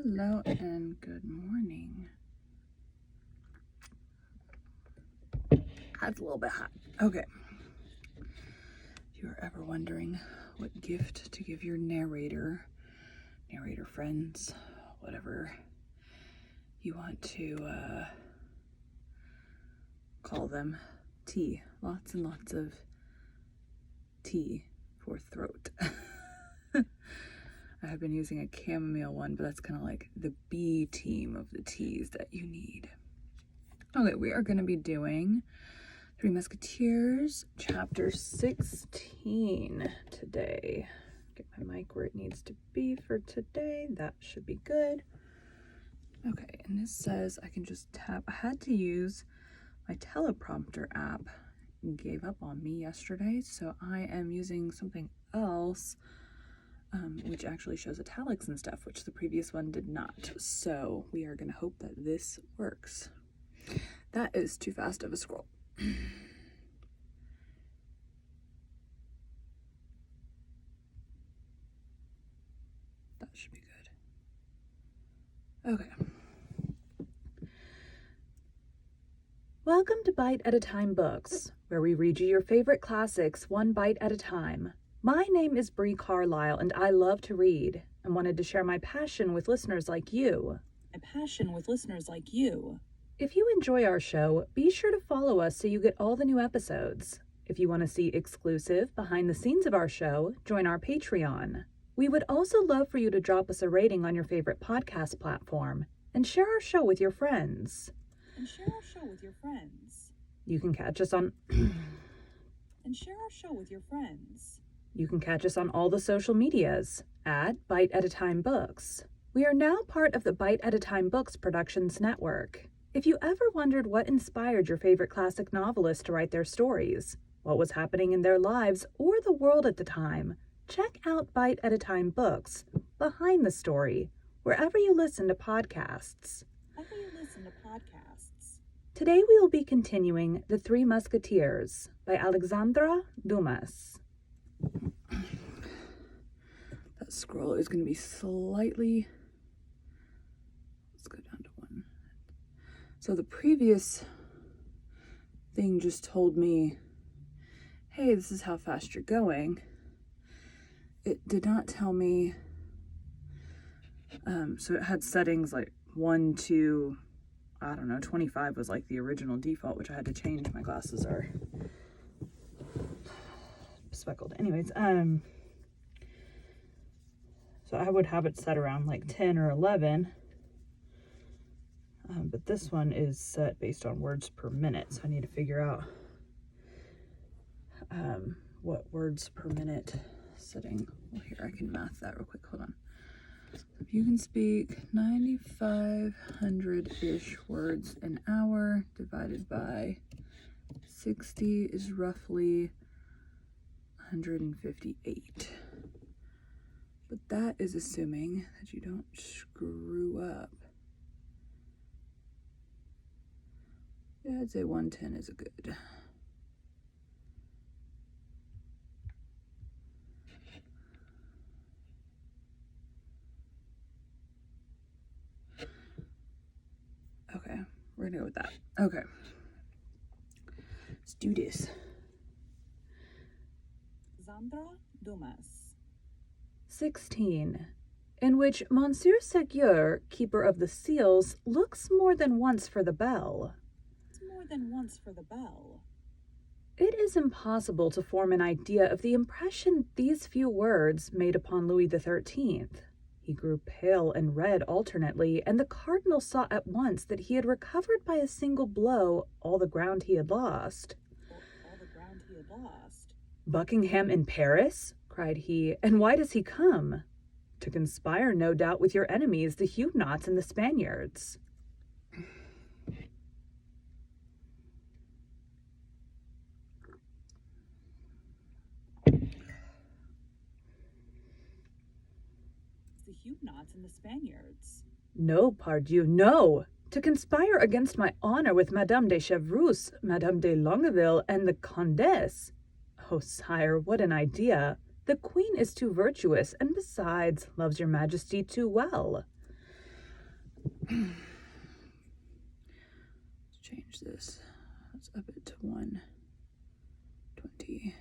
Hello and good morning. That's a little bit hot. Okay. If you're ever wondering what gift to give your narrator friends, whatever you want to call them, tea. Lots and lots of tea for throat. I have been using a chamomile one, but that's kind of like the B team of the teas that you need. Okay, we are going to be doing Three Musketeers, chapter 16 today. Get my mic where it needs to be for today. That should be good. Okay, and this says I can just tap. I had to use my teleprompter app. It gave up on me yesterday, so I am using something else. Which actually shows italics and stuff, which the previous one did not. So we are going to hope that this works. That is too fast of a scroll. That should be good. Okay. Welcome to Bite at a Time Books, where we read you your favorite classics one bite at a time. My name is Bree Carlisle, and I love to read and wanted to share my passion with listeners like you. If you enjoy our show, be sure to follow us so you get all the new episodes. If you want to see exclusive behind the scenes of our show, join our Patreon. We would also love for you to drop us a rating on your favorite podcast platform and share our show with your friends. You can catch us on You can catch us on all the social medias at Bite at a Time Books. We are now part of the Bite at a Time Books Productions Network. If you ever wondered what inspired your favorite classic novelists to write their stories, what was happening in their lives or the world at the time, check out Bite at a Time Books, Behind the Story, wherever you listen to podcasts. Today we will be continuing The Three Musketeers by Alexandre Dumas. That scroll is going to be slightly... Let's go down to 1. So the previous thing just told me, hey, this is how fast you're going. It did not tell me, so it had settings like 1 to, 25 was like the original default, which I had to change. My glasses are speckled. Anyways, so I would have it set around like 10 or 11. But this one is set based on words per minute, so I need to figure out what words per minute setting. Well, here, I can math that real quick. Hold on. If you can speak 9,500-ish words an hour divided by 60 is roughly 158. But that is assuming that you don't screw up. Yeah, I'd say 110 is a good. Okay, we're gonna go with that. Okay. Let's do this. Alexandre Dumas. 16. In which Monsieur Seguier, keeper of the seals, looks more than once for the bell. It is impossible to form an idea of the impression these few words made upon Louis XIII. He grew pale and red alternately, and the cardinal saw at once that he had recovered by a single blow all the ground he had lost. Buckingham in Paris? Cried he, and why does he come? To conspire, no doubt, with your enemies, the Huguenots and the Spaniards. No, pardieu, no! To conspire against my honor with Madame de Chevreuse, Madame de Longueville, and the Comtesse. Oh, sire, what an idea! The queen is too virtuous, and besides, loves your majesty too well. Let's change this. Let's up it to 120.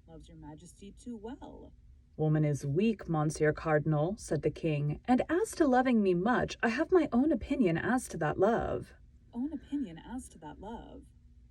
Loves your majesty too well. Woman is weak, Monsieur Cardinal, said the king, and as to loving me much, I have my own opinion as to that love. Own opinion as to that love.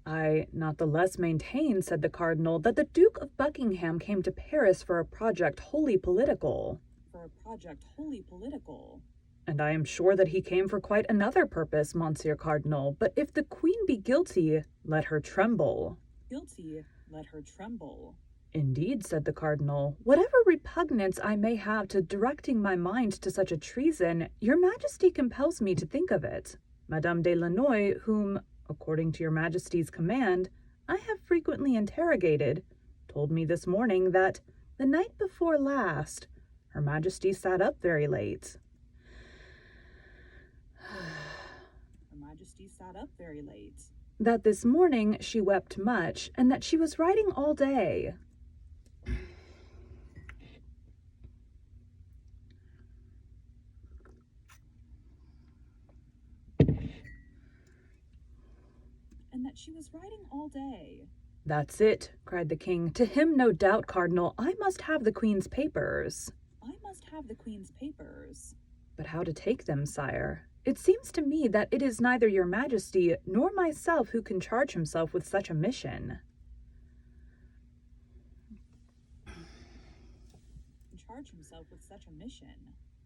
I not the less maintain, said the cardinal, that the Duke of Buckingham came to Paris for a project wholly political. For a project wholly political. And I am sure that he came for quite another purpose, Monsieur Cardinal, but if the queen be guilty, let her tremble. Guilty, let her tremble. Indeed, said the cardinal, whatever repugnance I may have to directing my mind to such a treason, your majesty compels me to think of it. Madame de Lannoy, whom, according to your majesty's command, I have frequently interrogated, told me this morning that, the night before last, her majesty sat up very late. Her majesty sat up very late. That this morning she wept much, and that she was writing all day. And that she was writing all day. That's it, cried the king. To him, no doubt, Cardinal, I must have the queen's papers. I must have the queen's papers. But how to take them, sire? It seems to me that it is neither your majesty nor myself who can charge himself with such a mission. Charge himself with such a mission.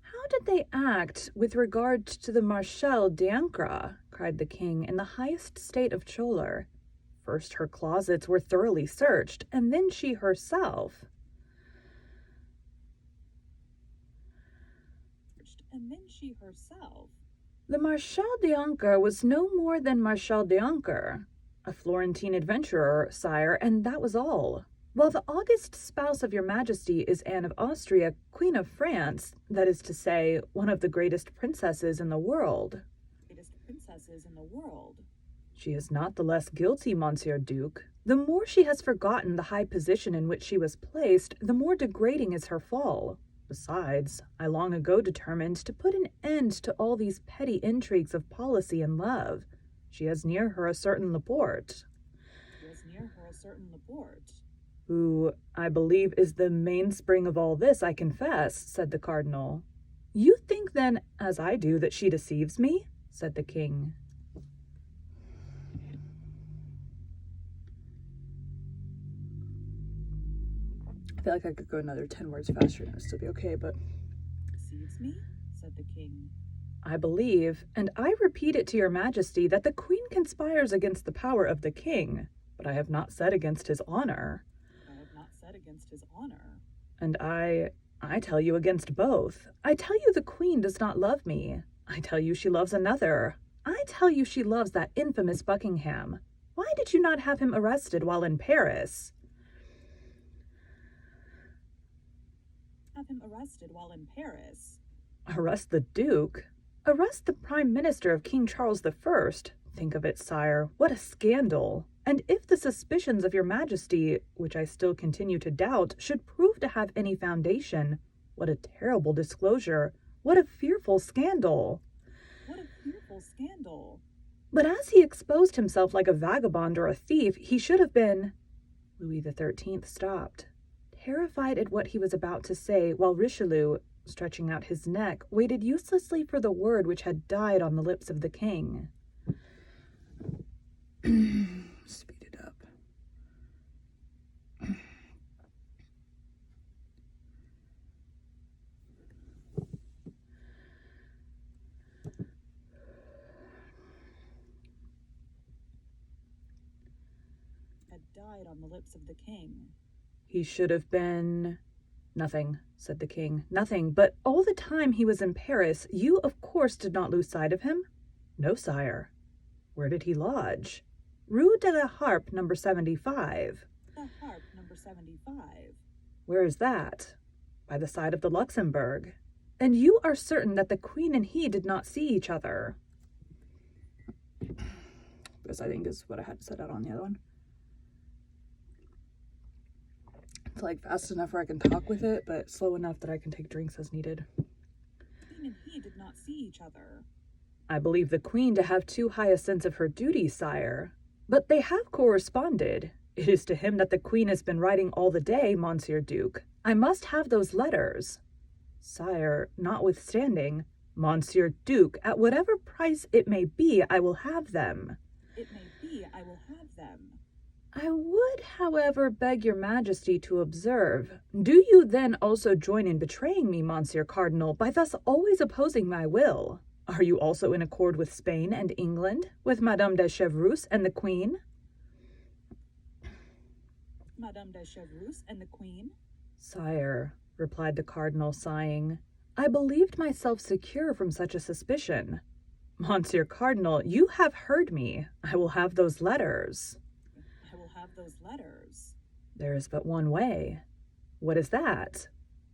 How did they act with regard to the Marshal d'Ancre? Cried the king, in the highest state of choler. First her closets were thoroughly searched, and then she herself. And then she herself. The Marshal d'Ancre was no more than Marshal d'Ancre, a Florentine adventurer, sire, and that was all. While the august spouse of your majesty is Anne of Austria, Queen of France, that is to say, one of the greatest princesses in the world. Greatest princesses in the world. She is not the less guilty, Monsieur Duke. The more she has forgotten the high position in which she was placed, the more degrading is her fall. Besides, I long ago determined to put an end to all these petty intrigues of policy and love. She has near her a certain Laporte. She has near her a certain Laporte. Who, I believe, is the mainspring of all this, I confess, said the cardinal. You think, then, as I do, that she deceives me? Said the king. I feel like I could go another 10 words faster and it would still be okay, but... Deceives me? Said the king. I believe, and I repeat it to your majesty, that the queen conspires against the power of the king, but I have not said against his honor. I have not said against his honor. And I tell you against both. I tell you the queen does not love me. I tell you she loves another. I tell you she loves that infamous Buckingham. Why did you not have him arrested while in Paris? Have him arrested while in Paris. Arrest the Duke? Arrest the Prime Minister of King Charles I? Think of it, sire. What a scandal! And if the suspicions of your majesty, which I still continue to doubt, should prove to have any foundation, what a terrible disclosure! What a fearful scandal! What a fearful scandal! But as he exposed himself like a vagabond or a thief, he should have been... Louis XIII stopped, terrified at what he was about to say, while Richelieu, stretching out his neck, waited uselessly for the word which had died on the lips of the king. Speed it up. Had died on the lips of the king. He should have been... Nothing, said the king, nothing, but all the time he was in Paris, you, of course, did not lose sight of him? No, sire. Where did he lodge? Rue de la Harpe, number 75. The Harp, number 75. Where is that? By the side of the Luxembourg. And you are certain that the queen and he did not see each other? This, I think, is what I had set out on the other one. It's like fast enough where I can talk with it, but slow enough that I can take drinks as needed. Queen and he did not see each other. I believe the queen to have too high a sense of her duty, sire. But they have corresponded. It is to him that the queen has been writing all the day, Monsieur Duke. I must have those letters. Sire, notwithstanding, Monsieur Duke, at whatever price it may be, I will have them. It may be I will have them. I would, however, beg your majesty to observe, do you then also join in betraying me, Monsieur Cardinal, by thus always opposing my will? Are you also in accord with Spain and England, with Madame de Chevreuse and the Queen? Madame de Chevreuse and the Queen? Sire, replied the cardinal, sighing, I believed myself secure from such a suspicion. Monsieur Cardinal, you have heard me. I will have those letters. I will have those letters. There is but one way. What is that?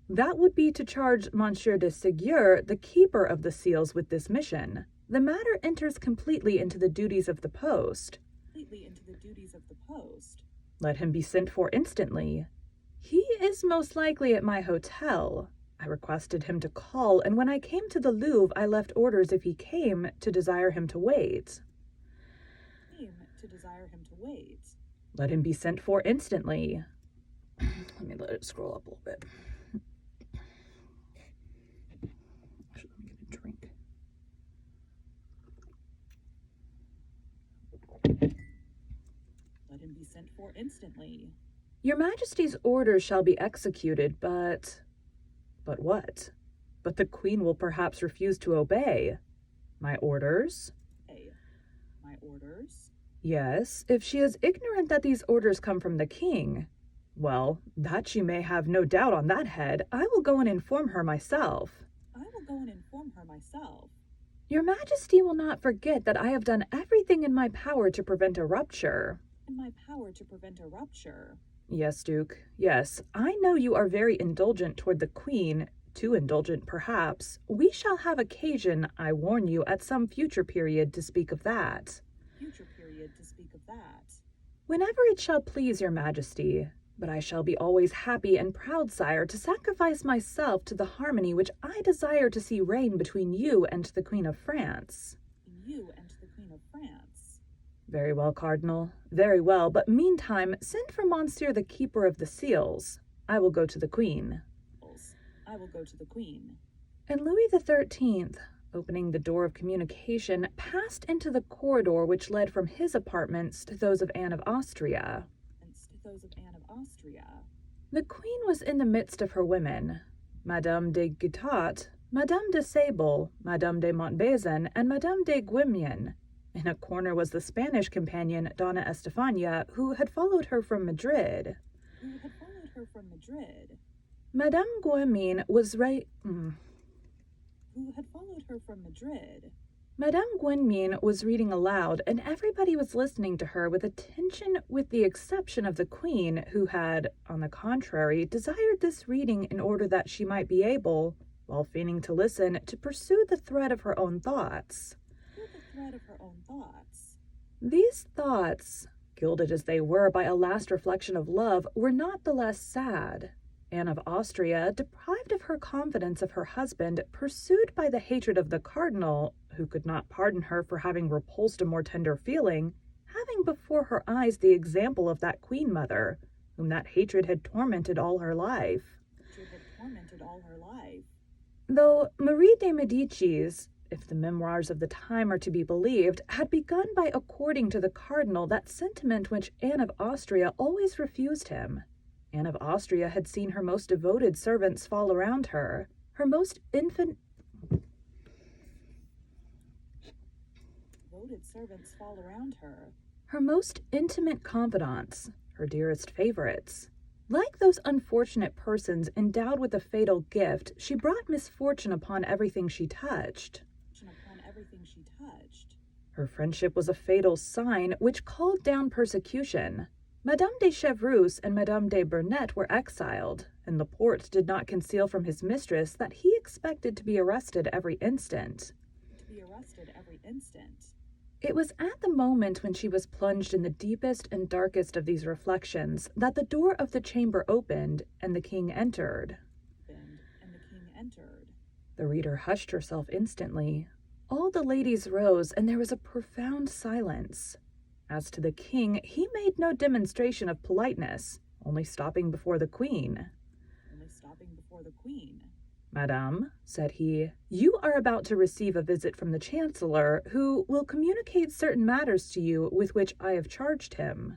That would be to charge Monsieur de Seguier, the keeper of the seals, with this mission. The matter enters completely into the duties of the post. Completely into the duties of the post. Let him be sent for instantly. He is most likely at my hotel. I requested him to call, and when I came to the Louvre, I left orders if he came to desire him to wait. To desire him to wait. Let him be sent for instantly. Let me let it scroll up a little bit. Actually, let me get a drink. Let him be sent for instantly. Your Majesty's orders shall be executed, but... But what? But the Queen will perhaps refuse to obey. My orders? My orders? Yes, if she is ignorant that these orders come from the King. Well, that she may have no doubt on that head, I will go and inform her myself. I will go and inform her myself. Your Majesty will not forget that I have done everything in my power to prevent a rupture. In my power to prevent a rupture. Yes, Duke, yes. I know you are very indulgent toward the Queen, too indulgent perhaps. We shall have occasion, I warn you, at some future period to speak of that. Whenever it shall please your Majesty. But I shall be always happy and proud, sire, to sacrifice myself to the harmony which I desire to see reign between you and the Queen of France. Very well, Cardinal, very well, but meantime, send for Monsieur the Keeper of the Seals. I will go to the Queen. And Louis XIII, opening the door of communication, passed into the corridor which led from his apartments to those of Anne of Austria. The Queen was in the midst of her women, Madame de Guittat, Madame de Sable, Madame de Montbazon, and Madame de Guimian. In a corner was the Spanish companion, Donna Estefania, who had followed her from Madrid. Madame Guimian was Madame Guimian was reading aloud, and everybody was listening to her with attention, with the exception of the Queen, who had, on the contrary, desired this reading in order that she might be able, while feigning to listen, to pursue the thread of her own thoughts. These thoughts, gilded as they were by a last reflection of love, were not the less sad. Anne of Austria, deprived of her confidence of her husband, pursued by the hatred of the cardinal, who could not pardon her for having repulsed a more tender feeling, having before her eyes the example of that queen mother, whom that hatred had tormented all her life. Though Marie de Medicis, if the memoirs of the time are to be believed, had begun by according to the cardinal that sentiment which Anne of Austria always refused him. Anne of Austria had seen her most devoted servants fall around her, her most intimate confidants, her dearest favorites. Like those unfortunate persons endowed with a fatal gift, she brought misfortune upon everything she touched. Her friendship was a fatal sign which called down persecution. Madame de Chevreuse and Madame de Burnett were exiled, and Laporte did not conceal from his mistress that he expected to be arrested every instant. It was at the moment when she was plunged in the deepest and darkest of these reflections that the door of the chamber opened and the king entered. The reader hushed herself instantly. All the ladies rose, and there was a profound silence. As to the king, he made no demonstration of politeness, only stopping before the queen. "Madame," said he, "you are about to receive a visit from the chancellor, who will communicate certain matters to you with which I have charged him."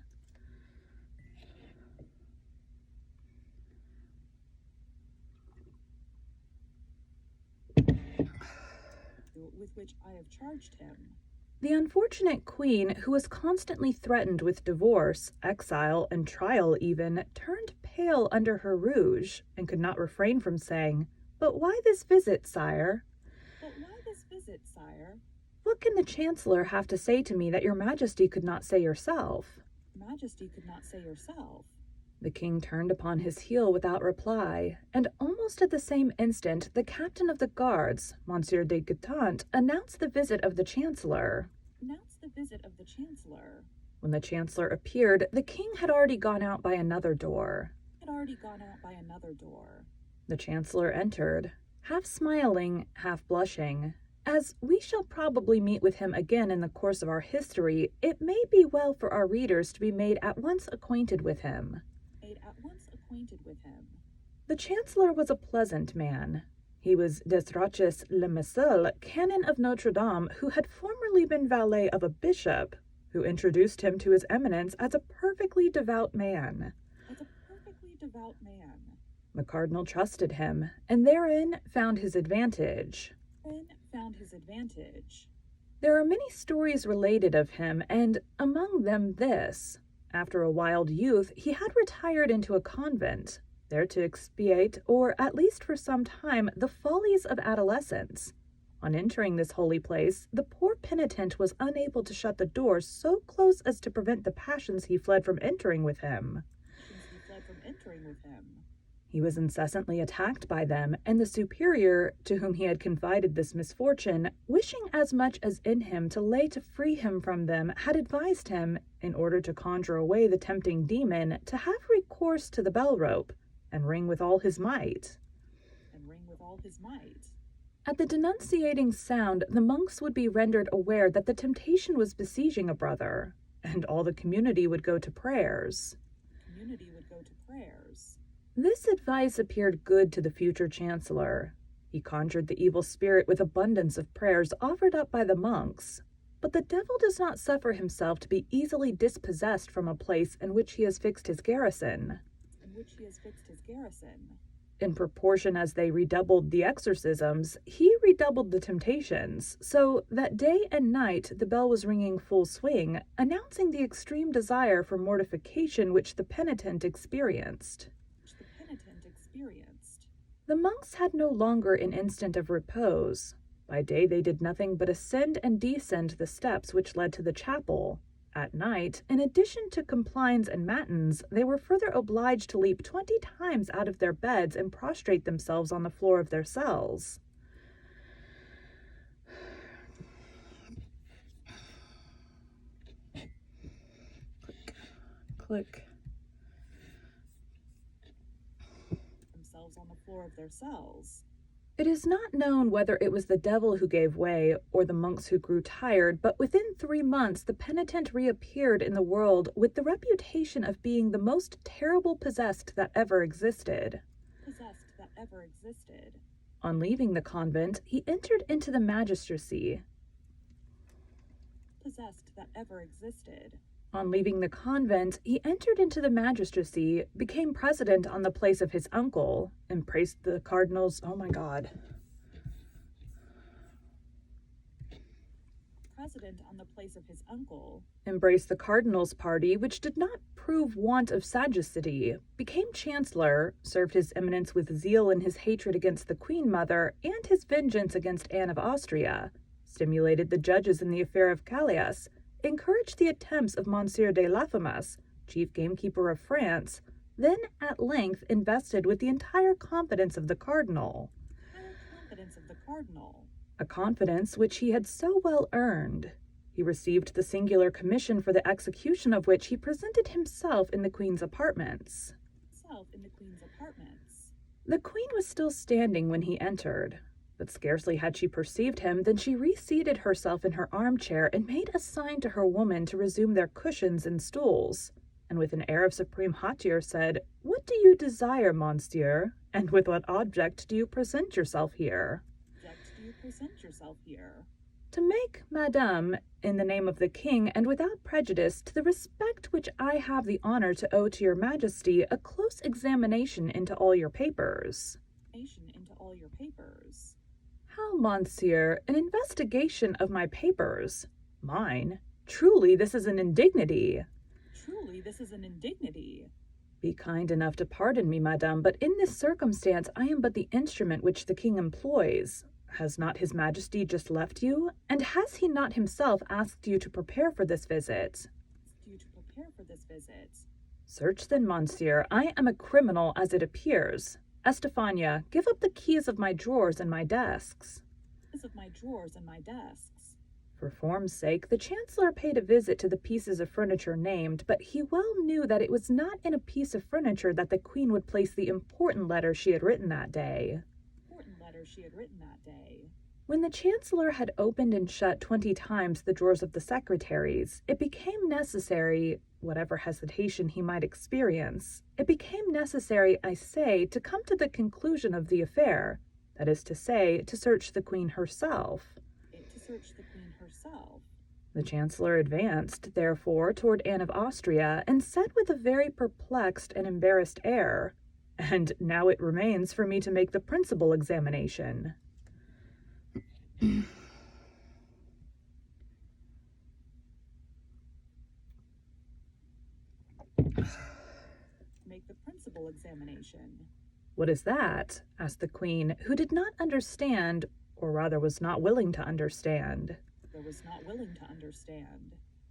The unfortunate queen, who was constantly threatened with divorce, exile, and trial even, turned pale under her rouge, and could not refrain from saying, "But why this visit, sire?" "What can the chancellor have to say to me that your majesty could not say yourself?" The king turned upon his heel without reply, and almost at the same instant the captain of the guards, Monsieur de Guitant, announced the visit of the chancellor. When the chancellor appeared, the king had already gone out by another door. The chancellor entered, half smiling, half blushing. As we shall probably meet with him again in the course of our history, it may be well for our readers to be made at once acquainted with him. The chancellor was a pleasant man. He was Des Roches le Missel, canon of Notre Dame, who had formerly been valet of a bishop, who introduced him to his eminence as a perfectly devout man. The cardinal trusted him, and therein found his advantage. There are many stories related of him, and among them this. After a wild youth, he had retired into a convent, there to expiate, or at least for some time, the follies of adolescence. On entering this holy place, the poor penitent was unable to shut the door so close as to prevent the passions he fled from entering with him. He was incessantly attacked by them, and the superior, to whom he had confided this misfortune, wishing as much as in him to lay to free him from them, had advised him, in order to conjure away the tempting demon, to have recourse to the bell-rope, and ring with all his might. At the denunciating sound, the monks would be rendered aware that the temptation was besieging a brother, and all the community would go to prayers. This advice appeared good to the future chancellor. He conjured the evil spirit with abundance of prayers offered up by the monks. But the devil does not suffer himself to be easily dispossessed from a place in which he has fixed his garrison. In proportion as they redoubled the exorcisms, he redoubled the temptations, so that day and night the bell was ringing full swing, announcing the extreme desire for mortification which the penitent experienced. The monks had no longer an instant of repose. By day they did nothing but ascend and descend the steps which led to the chapel. At night, in addition to complines and matins, they were further obliged to leap 20 times out of their beds and prostrate themselves on the floor of their cells. Click. It is not known whether it was the devil who gave way or the monks who grew tired, but within 3 months the penitent reappeared in the world with the reputation of being the most terrible possessed that ever existed. On leaving the convent, he entered into the magistracy. On leaving the convent, he entered into the magistracy, became president on the place of his uncle, embraced the cardinals. Embraced the cardinal's party, which did not prove want of sagacity, became chancellor, served his eminence with zeal in his hatred against the queen mother and his vengeance against Anne of Austria, stimulated the judges in the affair of Calais, encouraged the attempts of Monsieur de Laffemas, chief gamekeeper of France, then at length invested with the entire confidence of the cardinal. A confidence which he had so well earned. He received the singular commission for the execution of which he presented himself in the Queen's apartments. The Queen was still standing when he entered, but scarcely had she perceived him than she reseated herself in her armchair and made a sign to her woman to resume their cushions and stools, and with an air of supreme hauteur said, "What do you desire, monsieur, and with what object do you present yourself here?" "To make, madame, in the name of the king, and without prejudice to the respect which I have the honor to owe to your majesty, a close examination into all your papers." "How, monsieur, an investigation of my papers? Mine? Truly, this is an indignity." "Be kind enough to pardon me, madame, but in this circumstance I am but the instrument which the king employs. Has not his majesty just left you? And has he not himself asked you to prepare for this visit?" "Search then, monsieur. I am a criminal as it appears. Estefania, give up the keys of my drawers and my desks." For form's sake, the chancellor paid a visit to the pieces of furniture named, but he well knew that it was not in a piece of furniture that the Queen would place the important letter she had written that day. When the chancellor had opened and shut 20 times the drawers of the secretaries, it became necessary, whatever hesitation he might experience, it became necessary, I say, to come to the conclusion of the affair, that is to say, to search the Queen herself. The chancellor advanced, therefore, toward Anne of Austria, and said with a very perplexed and embarrassed air, "And now it remains for me to make the principal examination." "What is that?" asked the Queen, who did not understand, or rather was not willing to understand.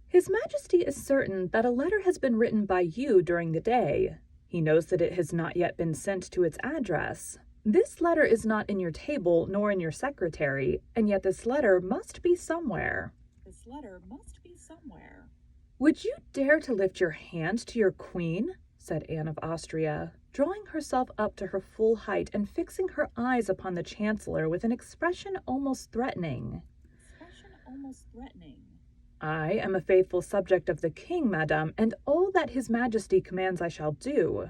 "His Majesty is certain that a letter has been written by you during the day. He knows that it has not yet been sent to its address. This letter is not in your table nor in your secretary, and yet this letter must be somewhere." "Would you dare to lift your hand to your Queen?" said Anne of Austria, drawing herself up to her full height and fixing her eyes upon the chancellor with an expression almost threatening. "I am a faithful subject of the king, madame, and all that his majesty commands I shall do."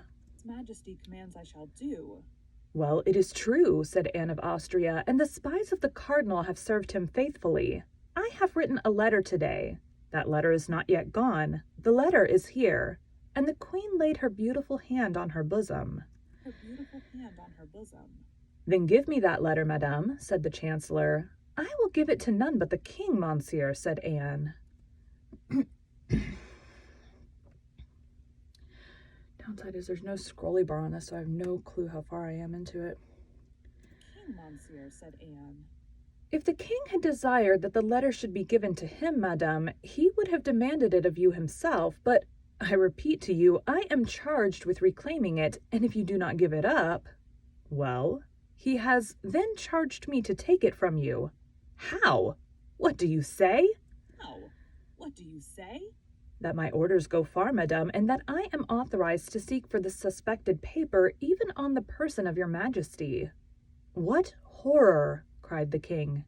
"Well, it is true," said Anne of Austria, "and the spies of the cardinal have served him faithfully. I have written a letter today. That letter is not yet gone. The letter is here." And the Queen laid her beautiful hand on her bosom. "Then give me that letter, madame," said the chancellor. "I will give it to none but the king, monsieur," said Anne. Downside is there's no scrolly bar on this, so I have no clue how far I am into it. "If the king had desired that the letter should be given to him, madame, he would have demanded it of you himself, but I repeat to you, I am charged with reclaiming it, and if you do not give it up—" "Well?" "He has then charged me to take it from you." "How? What do you say?" "That my orders go far, madame, and that I am authorized to seek for the suspected paper even on the person of your majesty." "What horror!" cried the king.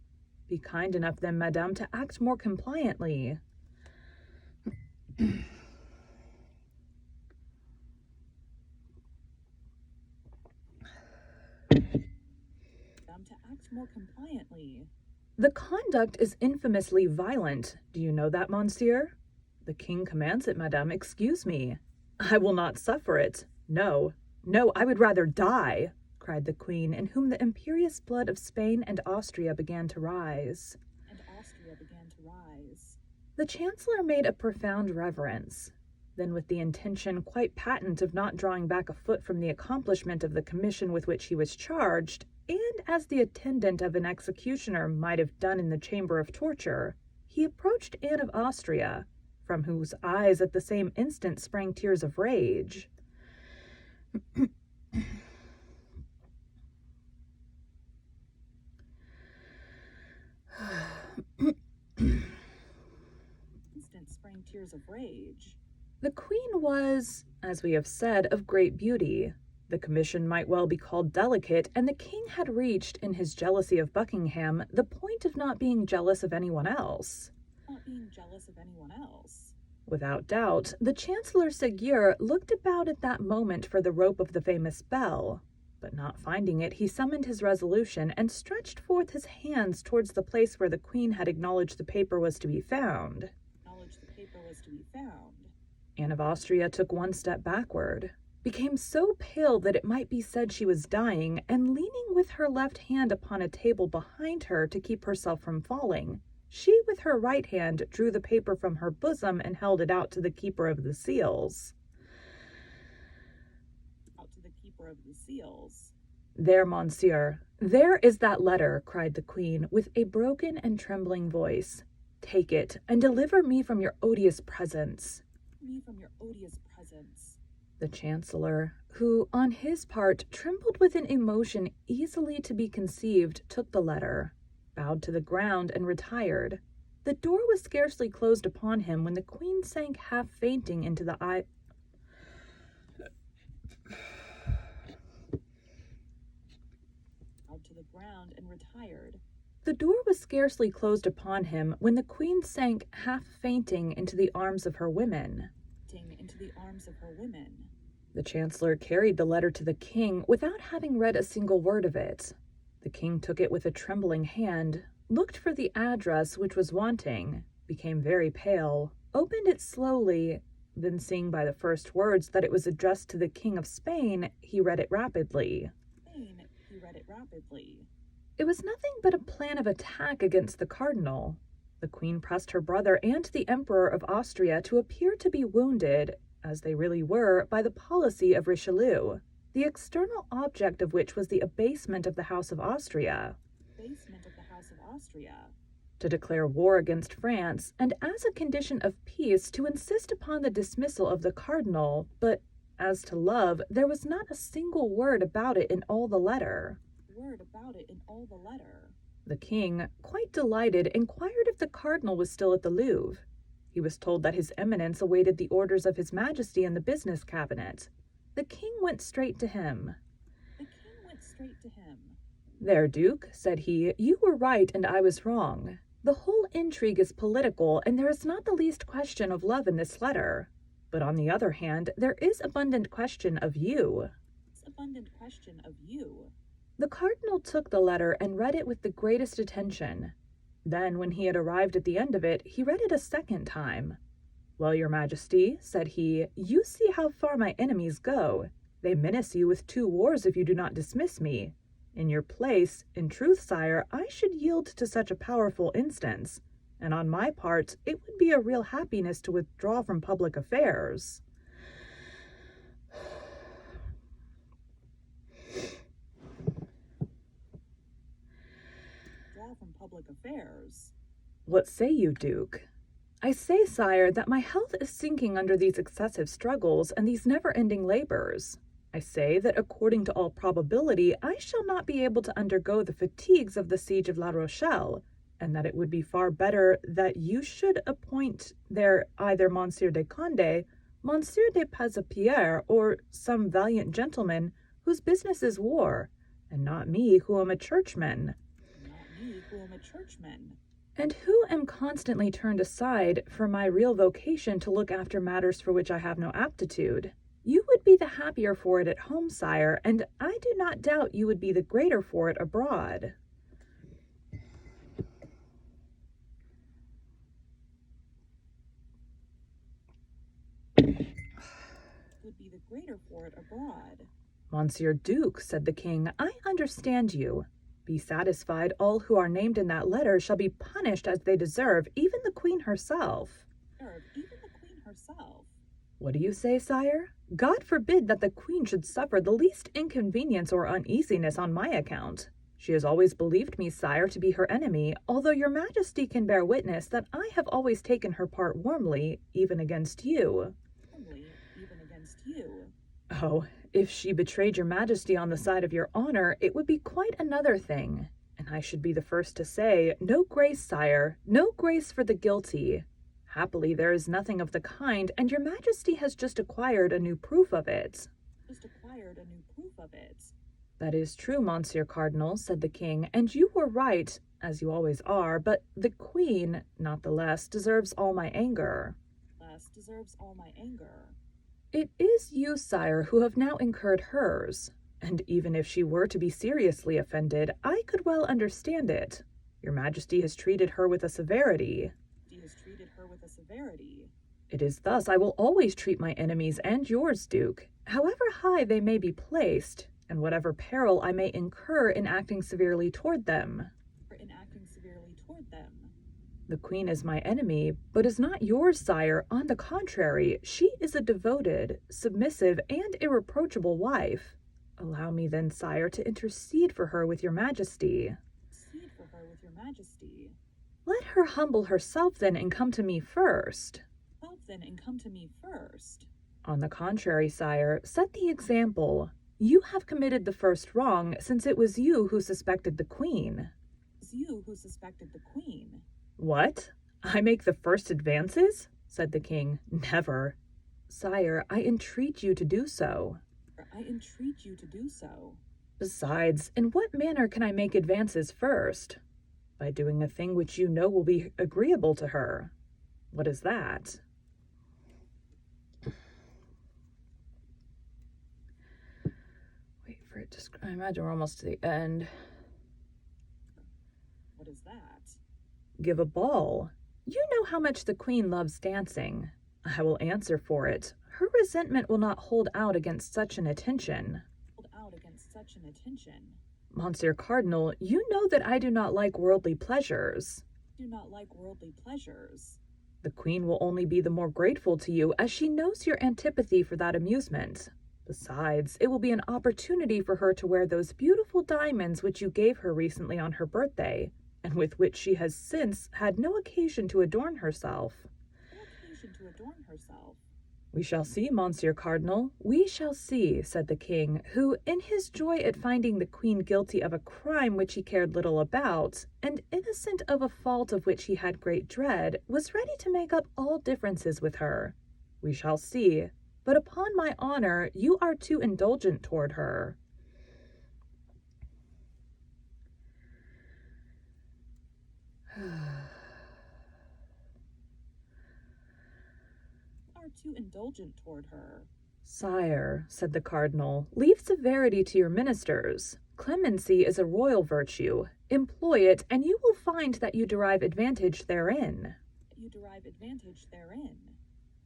"Be kind enough then, madame, to act more compliantly." "The conduct is infamously violent. Do you know that, monsieur?" "The king commands it, madame. Excuse me." "I will not suffer it. No, no, I would rather die," cried the Queen, in whom the imperious blood of Spain and Austria began to rise. The chancellor made a profound reverence. Then, with the intention quite patent of not drawing back a foot from the accomplishment of the commission with which he was charged, and as the attendant of an executioner might have done in the chamber of torture, he approached Anne of Austria, from whose eyes at the same instant sprang tears of rage. tears of rage. The queen was, as we have said, of great beauty. The commission might well be called delicate, and the king had reached, in his jealousy of Buckingham, the point of not being jealous of anyone else. Not being jealous of anyone else. Without doubt, the Chancellor Seguier looked about at that moment for the rope of the famous bell, but not finding it, he summoned his resolution and stretched forth his hands towards the place where the queen had acknowledged the paper was to be found. Anne of Austria took one step backward, became so pale that it might be said she was dying, and leaning with her left hand upon a table behind her to keep herself from falling, she with her right hand drew the paper from her bosom and held it out to the keeper of the seals. "There, monsieur, there is that letter," cried the queen, with a broken and trembling voice. "Take it, and deliver me from your odious presence." The Chancellor, who, on his part, trembled with an emotion easily to be conceived, took the letter, bowed to the ground, and retired. The door was scarcely closed upon him when the queen sank half fainting into the eye. The door was scarcely closed upon him when the queen sank half fainting into the arms of her women. The Chancellor carried the letter to the king without having read a single word of it. The king took it with a trembling hand, looked for the address which was wanting, became very pale, opened it slowly, then seeing by the first words that it was addressed to the King of Spain, he read it rapidly. It was nothing but a plan of attack against the cardinal. The queen pressed her brother and the Emperor of Austria to appear to be wounded, as they really were, by the policy of Richelieu, the external object of which was the abasement of the House of Austria. To declare war against France, and as a condition of peace to insist upon the dismissal of the cardinal, but as to love, there was not a single word about it in all the letter. The king, quite delighted, inquired if the cardinal was still at the Louvre. He was told that His Eminence awaited the orders of His Majesty in the business cabinet. The king went straight to him. "There, Duke," said he, "you were right and I was wrong. The whole intrigue is political, and there is not the least question of love in this letter. But on the other hand, there is abundant question of you." The cardinal took the letter and read it with the greatest attention. Then, when he had arrived at the end of it, he read it a second time. "Well, your Majesty," said he, "you see how far my enemies go. They menace you with 2 wars if you do not dismiss me. In your place, in truth, sire, I should yield to such a powerful instance, and on my part, it would be a real happiness to withdraw from public affairs." "What say you, Duke?" "I say, sire, that my health is sinking under these excessive struggles and these never-ending labors. I say that according to all probability, I shall not be able to undergo the fatigues of the siege of La Rochelle, and that it would be far better that you should appoint there either Monsieur de Condé, Monsieur de Pasipierre, or some valiant gentleman whose business is war, and not me, who am a churchman. And who am constantly turned aside from my real vocation to look after matters for which I have no aptitude. You would be the happier for it at home, sire, and I do not doubt you would be the greater for it abroad." "Monsieur Duke," said the king, "I understand you. Be satisfied, all who are named in that letter shall be punished as they deserve, even the queen herself." "What do you say, sire? God forbid that the queen should suffer the least inconvenience or uneasiness on my account. She has always believed me, sire, to be her enemy, although your Majesty can bear witness that I have always taken her part warmly, even against you." "Oh, if she betrayed your Majesty on the side of your honor, it would be quite another thing, and I should be the first to say, no grace, sire, no grace for the guilty. Happily, there is nothing of the kind, and your majesty has just acquired a new proof of it. Just acquired a new proof of it. That is true, Monsieur Cardinal, said the king, and you were right, as you always are, but the queen, not the less, deserves all my anger. Deserves all my anger. It is you, sire, who have now incurred hers, and even if she were to be seriously offended, I could well understand it. Your majesty has treated her with a severity. It is thus I will always treat my enemies and yours, Duke, however high they may be placed, and whatever peril I may incur in acting severely toward them. The queen is my enemy, but is not yours, sire. On the contrary, she is a devoted, submissive, and irreproachable wife. Allow me then, sire, to intercede for her with your majesty. Let her humble herself then and come to me first. On the contrary, sire, set the example. You have committed the first wrong, since it was you who suspected the queen. What? I make the first advances? Said the king. Never. Sire, I entreat you to do so. Besides, in what manner can I make advances first? By doing a thing which you know will be agreeable to her. What is that? Wait for it to... I imagine we're almost to the end. What is that? Give a ball. You know how much the queen loves dancing. I will answer for it. Her resentment will not hold out against such an attention. Monsieur Cardinal, you know that I do not like worldly pleasures. The queen will only be the more grateful to you, as she knows your antipathy for that amusement. Besides, it will be an opportunity for her to wear those beautiful diamonds which you gave her recently on her birthday, and with which she has since had no occasion to adorn herself. We shall see, Monsieur Cardinal, we shall see, said the king, who, in his joy at finding the queen guilty of a crime which he cared little about, and innocent of a fault of which he had great dread, was ready to make up all differences with her. We shall see, but upon my honor, you are too indulgent toward her. Sire, said the cardinal, leave severity to your ministers. Clemency is a royal virtue. Employ it, and you will find that you derive advantage therein.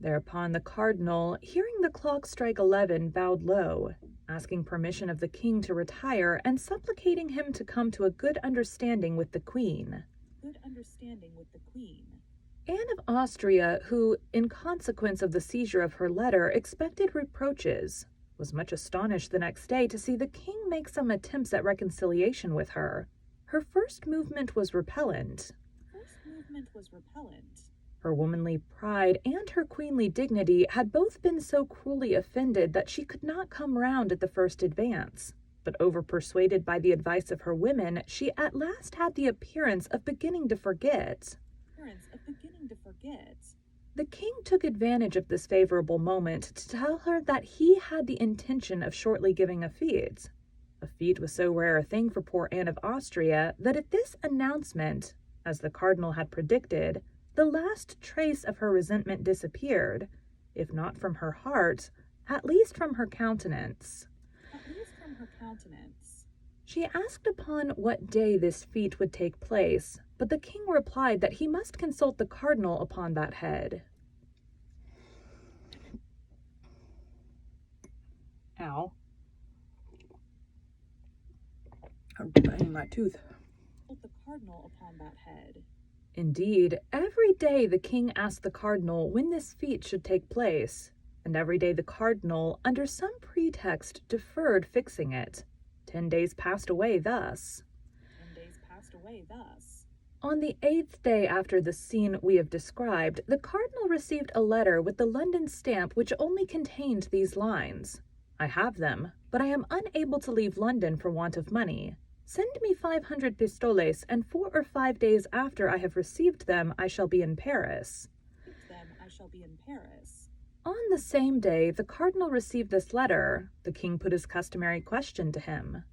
Thereupon the cardinal, hearing the clock strike 11, bowed low, asking permission of the king to retire and supplicating him to come to a good understanding with the queen. Anne of Austria, who, in consequence of the seizure of her letter, expected reproaches, was much astonished the next day to see the king make some attempts at reconciliation with her. Her first movement was repellent. Her womanly pride and her queenly dignity had both been so cruelly offended that she could not come round at the first advance. But over-persuaded by the advice of her women, she at last had the appearance of beginning to forget. The king took advantage of this favorable moment to tell her that he had the intention of shortly giving a fete. A fete was so rare a thing for poor Anne of Austria that at this announcement, as the cardinal had predicted, the last trace of her resentment disappeared, if not from her heart, at least from her countenance. She asked upon what day this fete would take place, but the king replied that he must consult the cardinal upon that head. Ow. I'm biting my tooth. Indeed, every day the king asked the cardinal when this fete should take place, and every day the cardinal, under some pretext, deferred fixing it. 10 days passed away thus. On the 8th day after the scene we have described, the cardinal received a letter with the London stamp which only contained these lines. I have them, but I am unable to leave London for want of money. Send me 500 pistoles, and 4 or 5 days after I have received them, I shall be in Paris. I shall be in Paris. On the same day the cardinal received this letter, the king put his customary question to him.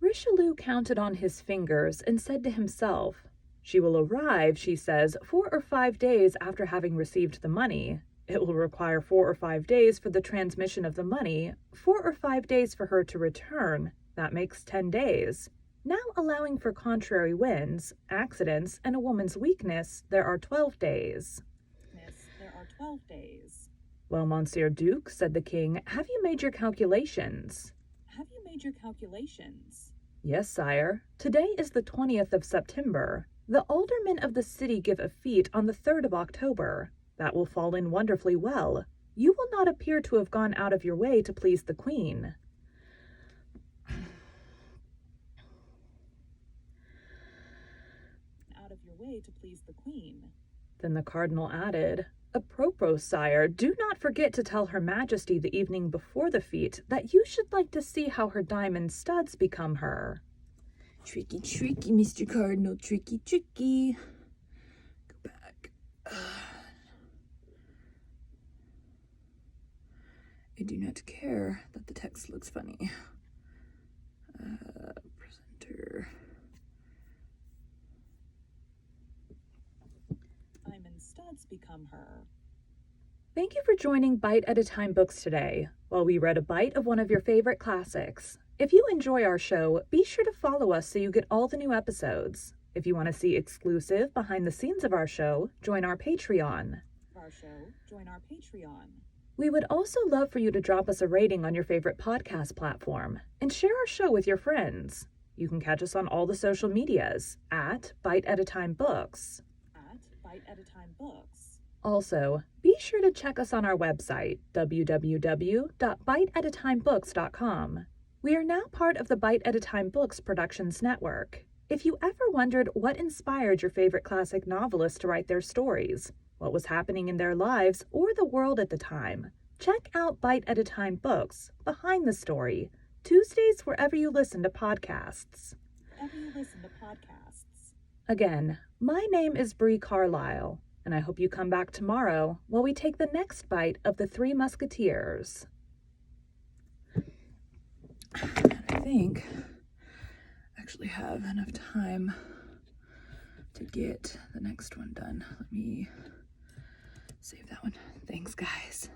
Richelieu counted on his fingers and said to himself, "She will arrive," she says, 4 or 5 days after having received the money. It will require 4 or 5 days for the transmission of the money, 4 or 5 days for her to return. That makes 10 days. Now, allowing for contrary winds, accidents, and a woman's weakness, there are 12 days. Well, Monsieur Duke, said the king, have you made your calculations? Yes, sire. Today is the 20th of September. The aldermen of the city give a fete on the 3rd of October. That will fall in wonderfully well. You will not appear to have gone out of your way to please the queen. Then the cardinal added, "Apropos, sire, do not forget to tell Her Majesty the evening before the fete that you should like to see how her diamond studs become her." Tricky, tricky, Mr. Cardinal, tricky, tricky. Go back. I do not care that the text looks funny. Presenter. Diamond studs become her. Thank you for joining Bite at a Time Books today, while we read a bite of one of your favorite classics. If you enjoy our show, be sure to follow us so you get all the new episodes. If you want to see exclusive behind the scenes of our show, join our Patreon. We would also love for you to drop us a rating on your favorite podcast platform and share our show with your friends. You can catch us on all the social medias at Bite at a Time Books. Also, be sure to check us on our website, www.biteatatimebooks.com. We are now part of the Bite at a Time Books Productions Network. If you ever wondered what inspired your favorite classic novelists to write their stories, what was happening in their lives or the world at the time, check out Bite at a Time Books, Behind the Story, Tuesdays wherever you listen to podcasts. Again, my name is Bree Carlisle, and I hope you come back tomorrow while we take the next bite of the Three Musketeers. I think I actually have enough time to get the next one done. Let me save that one. Thanks, guys.